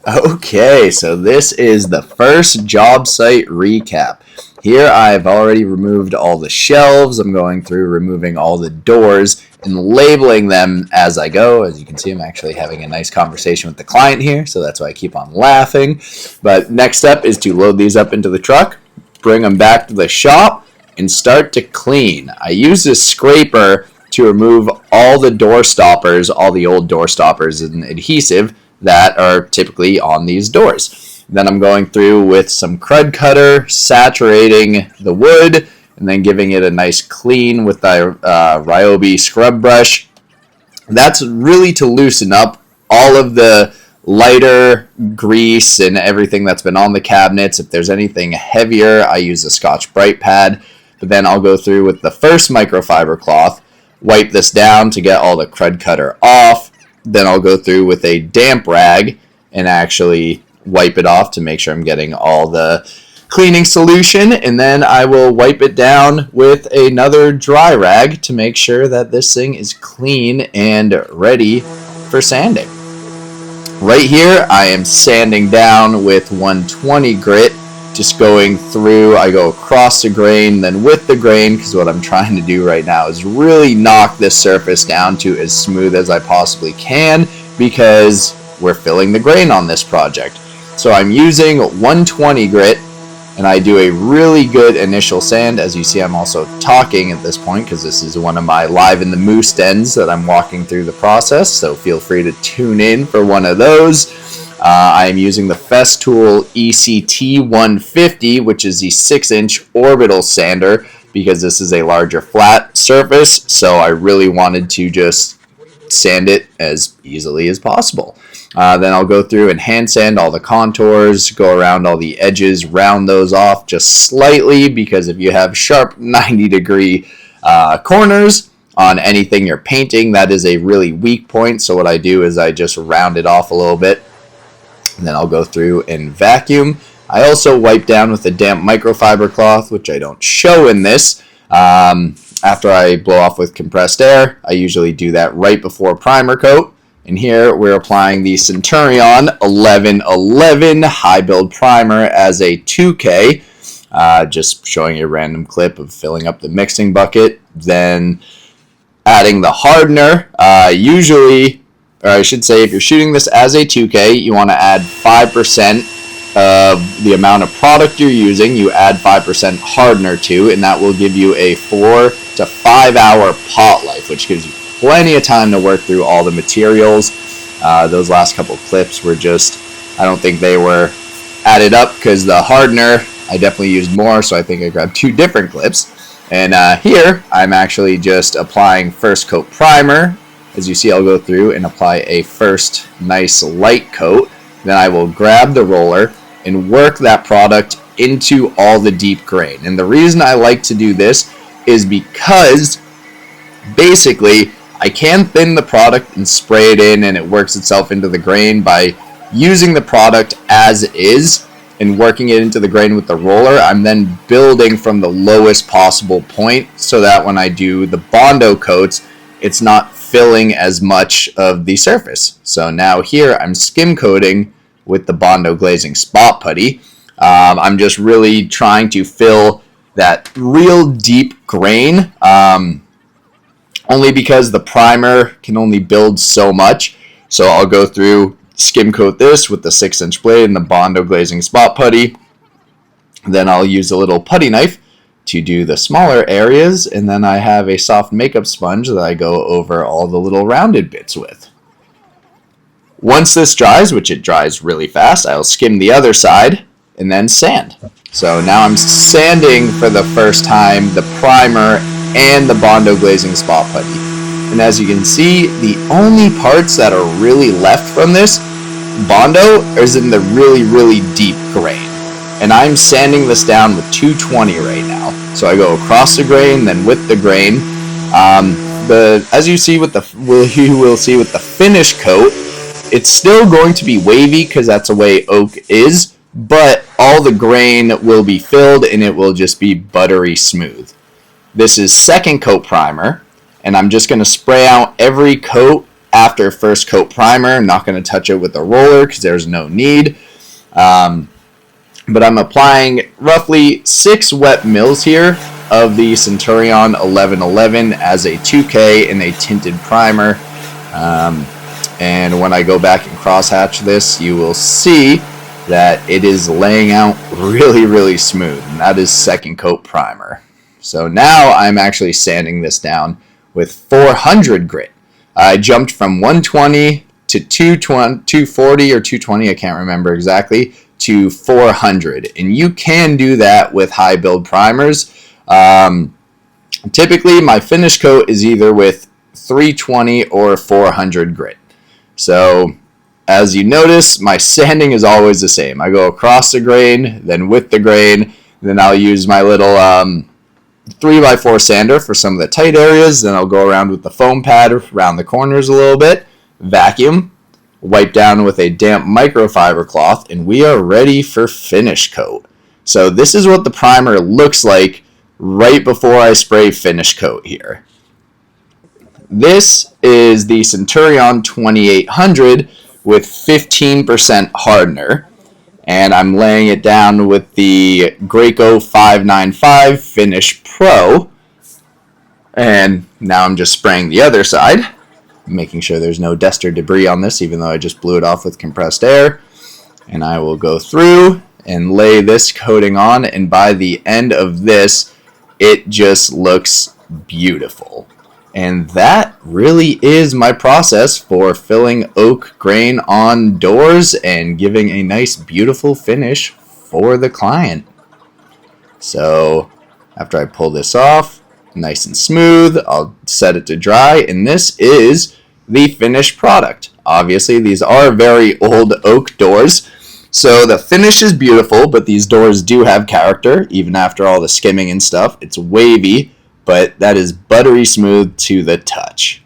Okay, so this is the first job site recap. Here I've already removed all the shelves. I'm going through removing all the doors and labeling them as I go. As you can see, I'm actually having a nice conversation with the client here, so that's why I keep on laughing. But next step is to load these up into the truck, bring them back to the shop, and start to clean. I use this scraper to remove all the door stoppers, all the old door stoppers and adhesive that are typically on these doors. Then I'm going through with some crud cutter, saturating the wood, and then giving it a nice clean with the Ryobi scrub brush. That's really to loosen up all of the lighter grease and everything that's been on the cabinets. If there's anything heavier, I use a Scotch Brite pad. But then I'll go through with the first microfiber cloth, wipe this down to get all the crud cutter off. Then I'll go through with a damp rag and actually wipe it off to make sure I'm getting all the cleaning solution. And then I will wipe it down with another dry rag to make sure that this thing is clean and ready for sanding. Right here, I am sanding down with 120 grit. Just going through, I go across the grain, then with the grain, because what I'm trying to do right now is really knock this surface down to as smooth as I possibly can, because we're filling the grain on this project. So I'm using 120 grit, and I do a really good initial sand. As you see, I'm also talking at this point, because this is one of my live in the moose dens that I'm walking through the process, so feel free to tune in for one of those. I am using the Festool ECT150, which is the 6-inch orbital sander, because this is a larger flat surface, so I really wanted to just sand it as easily as possible. Then I'll go through and hand sand all the contours, go around all the edges, round those off just slightly, because if you have sharp 90-degree corners on anything you're painting, that is a really weak point. So what I do is I just round it off a little bit. And then I'll go through and vacuum. I also wipe down with a damp microfiber cloth, which I don't show in this. After I blow off with compressed air, I usually do that right before primer coat. And here we're applying the Centurion 1111 high build primer as a 2K. Just showing you a random clip of filling up the mixing bucket. Then adding the hardener. Or I should say, if you're shooting this as a 2K, you want to add 5% of the amount of product you're using. You add 5% hardener to, and that will give you a 4 to 5 hour pot life, which gives you plenty of time to work through all the materials. Those last couple clips were just, I don't think they were added up, because the hardener, I definitely used more, so I think I grabbed 2 different clips. And here, I'm actually just applying first coat primer. As you see, I'll go through and apply a first nice light coat. Then I will grab the roller and work that product into all the deep grain. And the reason I like to do this is because basically I can thin the product and spray it in, and it works itself into the grain by using the product as is and working it into the grain with the roller. I'm then building from the lowest possible point, so that when I do the Bondo coats, it's not filling as much of the surface. So now here I'm skim coating with the Bondo Glazing spot putty. I'm just really trying to fill that real deep grain, only because the primer can only build so much. So I'll go through, skim coat this with the 6-inch blade and the Bondo Glazing spot putty. Then I'll use a little putty knife to do the smaller areas, and then I have a soft makeup sponge that I go over all the little rounded bits with. Once this dries, which it dries really fast, I'll skim the other side and then sand. So now I'm sanding for the first time the primer and the Bondo Glazing spot putty. And as you can see, the only parts that are really left from this Bondo is in the really, really deep grain. And I'm sanding this down with 220 right now. So I go across the grain, then with the grain. As you see with you will see with the finish coat, it's still going to be wavy because that's the way oak is, but all the grain will be filled and it will just be buttery smooth. This is second coat primer, and I'm just going to spray out every coat after first coat primer. I'm not going to touch it with a roller because there's no need. But I'm applying roughly 6 wet mils here of the Centurion 1111 as a 2K in a tinted primer. And when I go back and crosshatch this, you will see that it is laying out really, really smooth. And that is second coat primer. So now I'm actually sanding this down with 400 grit. I jumped from 120 to 240 or 220, I can't remember exactly, to 400. And you can do that with high build primers. Typically, my finish coat is either with 320 or 400 grit. So, as you notice, my sanding is always the same. I go across the grain, then with the grain, then I'll use my little 3x4 sander for some of the tight areas, then I'll go around with the foam pad around the corners a little bit, vacuum, wipe down with a damp microfiber cloth, and we are ready for finish coat. So this is what the primer looks like right before I spray finish coat here. This is the Centurion 2800 with 15% hardener, and I'm laying it down with the Graco 595 Finishpro, and now I'm just spraying the other side, making sure there's no dust or debris on this, even though I just blew it off with compressed air. And I will go through and lay this coating on, and by the end of this, it just looks beautiful. And that really is my process for filling oak grain on doors and giving a nice, beautiful finish for the client. So after I pull this off, nice and smooth, I'll set it to dry, and this is the finished product. Obviously, these are very old oak doors, so the finish is beautiful, but these doors do have character, even after all the skimming and stuff. It's wavy, but that is buttery smooth to the touch.